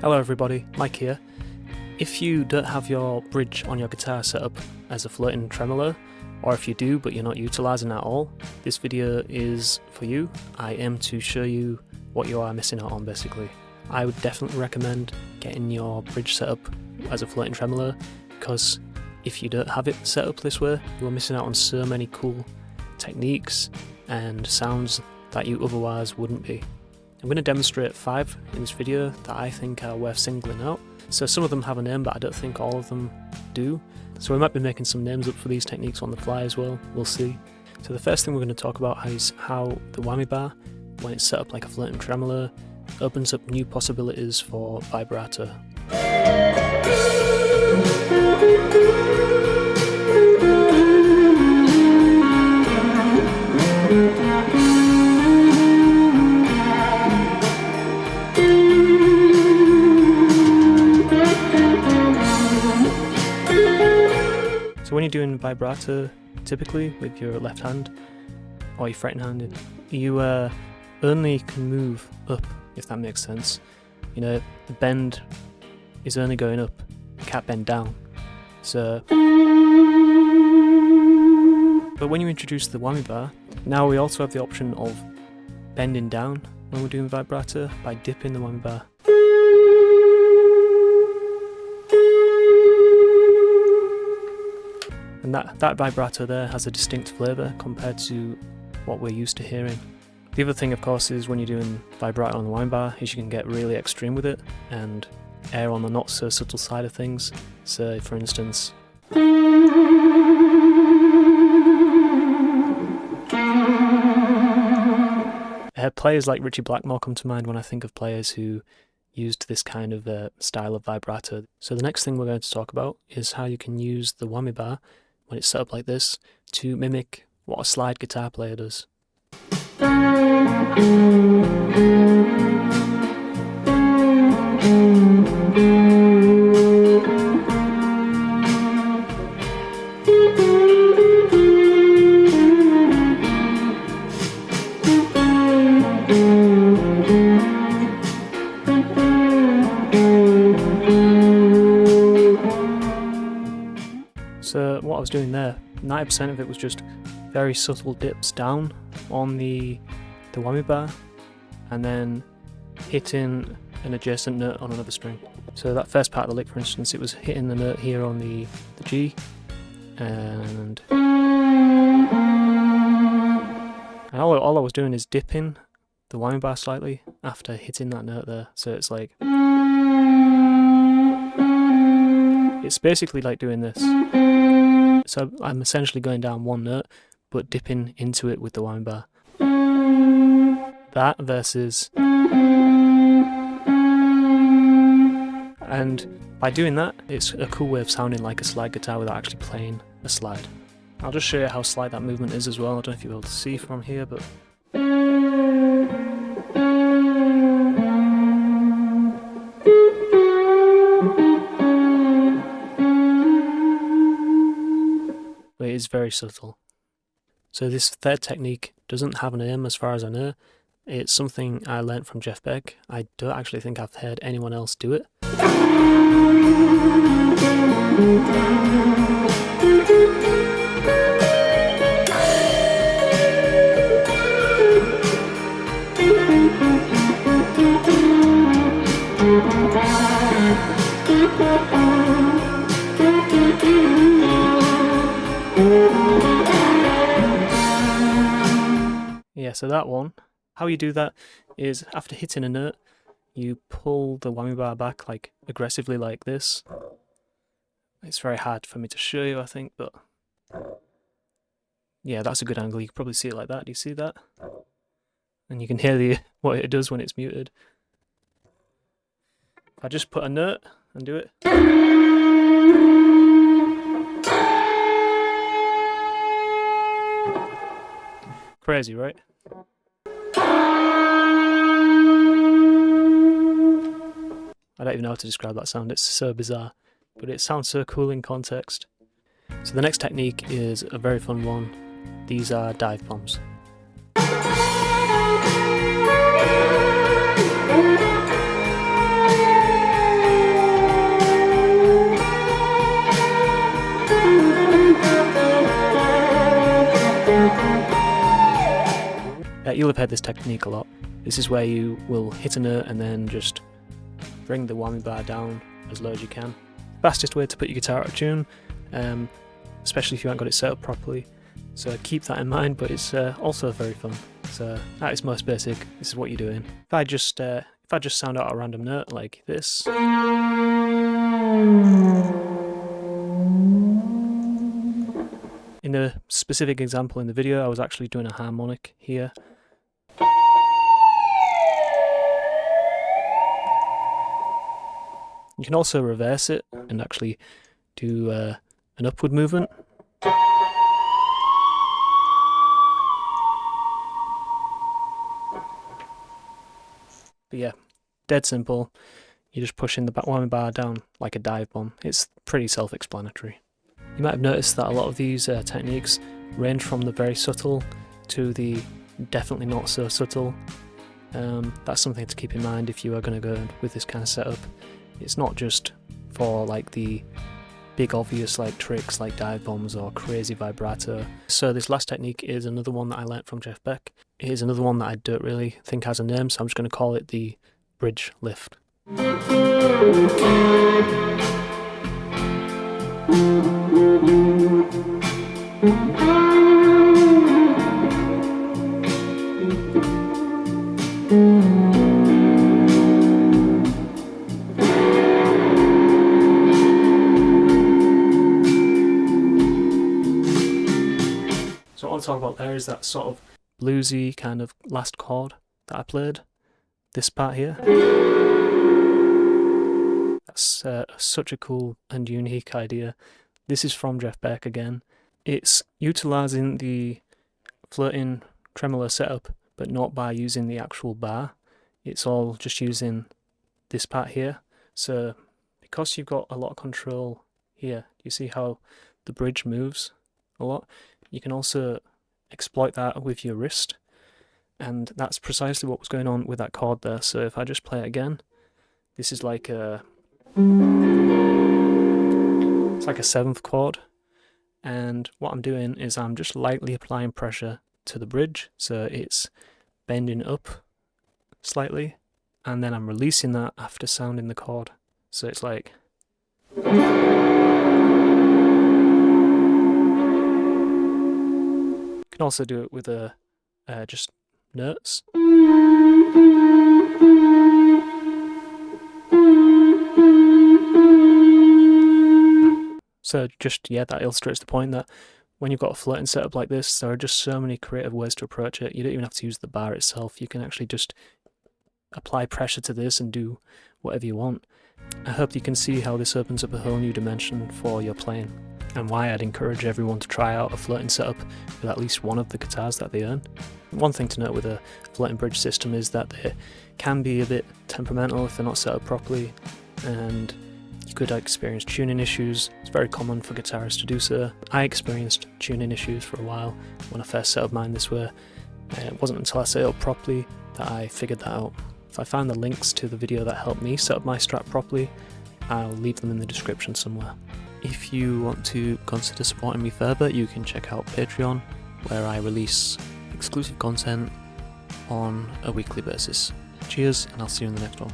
Hello everybody, Mike here. If you don't have your bridge on your guitar set up as a floating tremolo, or if you do but you're not utilising it at all, this video is for you. I aim to show you what you are missing out on basically. I would definitely recommend getting your bridge set up as a floating tremolo, because if you don't have it set up this way, you're missing out on so many cool techniques and sounds that you otherwise wouldn't be. I'm going to demonstrate 5 in this video that I think are worth singling out. So some of them have a name, but I don't think all of them do. So we might be making some names up for these techniques on the fly as well, we'll see. So the first thing we're going to talk about is how the whammy bar, when it's set up like a floating tremolo, opens up new possibilities for vibrato. So when you're doing vibrato, typically with your left hand or your fretting hand, you only can move up, if that makes sense. You know, the bend is only going up, you can't bend down. So, but when you introduce the whammy bar, now we also have the option of bending down when we're doing vibrato by dipping the whammy bar. And that vibrato there has a distinct flavour compared to what we're used to hearing. The other thing, of course, is when you're doing vibrato on the whammy bar, is you can get really extreme with it and err on the not so subtle side of things. So, for instance, players like Richie Blackmore come to mind when I think of players who used this kind of style of vibrato. So the next thing we're going to talk about is how you can use the whammy bar when it's set up like this to mimic what a slide guitar player does. So what I was doing there, 90% of it was just very subtle dips down on the whammy bar and then hitting an adjacent note on another string. So that first part of the lick, for instance, it was hitting the note here on the G, and all I was doing is dipping the whammy bar slightly after hitting that note there. So it's like, it's basically like doing this. So I'm essentially going down one note, but dipping into it with the whammy bar. That versus... And by doing that, it's a cool way of sounding like a slide guitar without actually playing a slide. I'll just show you how slight that movement is as well. I don't know if you'll be able to see from here, but... It is very subtle. So this third technique doesn't have a name as far as I know. It's something I learnt from Beck. I don't actually think I've heard anyone else do it. Yeah, so that one, how you do that is after hitting a note, you pull the whammy bar back like aggressively like this. It's very hard for me to show you, I think, but yeah, that's a good angle. You can probably see it like that. Do you see that? And you can hear what it does when it's muted. If I just put a note and do it. Crazy, right? I don't even know how to describe that sound, it's so bizarre, but it sounds so cool in context. So the next technique is a very fun one. These are dive bombs. You'll have heard this technique a lot. This is where you will hit a note and then just bring the whammy bar down as low as you can. Fastest way to put your guitar out of tune, especially if you haven't got it set up properly. So keep that in mind, but it's also very fun. So at its most basic, this is what you're doing. If I just sound out a random note like this, in the specific example in the video, I was actually doing a harmonic here. You can also reverse it and actually do an upward movement. But yeah, dead simple. You're just pushing the whammy bar down like a dive bomb. It's pretty self-explanatory. You might have noticed that a lot of these techniques range from the very subtle to the definitely not so subtle. That's something to keep in mind if you are going to go with this kind of setup. It's not just for like the big obvious like tricks like dive bombs or crazy vibrato. So this last technique is another one that I learnt from Jeff Beck. It is another one that I don't really think has a name, so I'm just going to call it the bridge lift. So what I want to talk about there is that sort of bluesy kind of last chord that I played. This part here. That's such a cool and unique idea. This is from Jeff Beck again. It's utilising the floating tremolo setup, but not by using the actual bar. It's all just using this part here. So because you've got a lot of control here, you see how the bridge moves a lot? You can also exploit that with your wrist, and that's precisely what was going on with that chord there. So if I just play it again, this is like a it's like a 7th chord, and what I'm doing is I'm just lightly applying pressure to the bridge, so it's bending up slightly, and then I'm releasing that after sounding the chord. So it's like can also do it with just notes. So just, yeah, that illustrates the point that when you've got a floating setup like this, there are just so many creative ways to approach it. You don't even have to use the bar itself. You can actually just apply pressure to this and do whatever you want. I hope you can see how this opens up a whole new dimension for your playing, and why I'd encourage everyone to try out a floating setup with at least one of the guitars that they own. One thing to note with a floating bridge system is that they can be a bit temperamental if they're not set up properly, and you could experience tuning issues. It's very common for guitarists to do so. I experienced tuning issues for a while when I first set up mine this way. It wasn't until I set it up properly that I figured that out. If I find the links to the video that helped me set up my Strat properly, I'll leave them in the description somewhere. If you want to consider supporting me further, you can check out Patreon, where I release exclusive content on a weekly basis. Cheers, and I'll see you in the next one.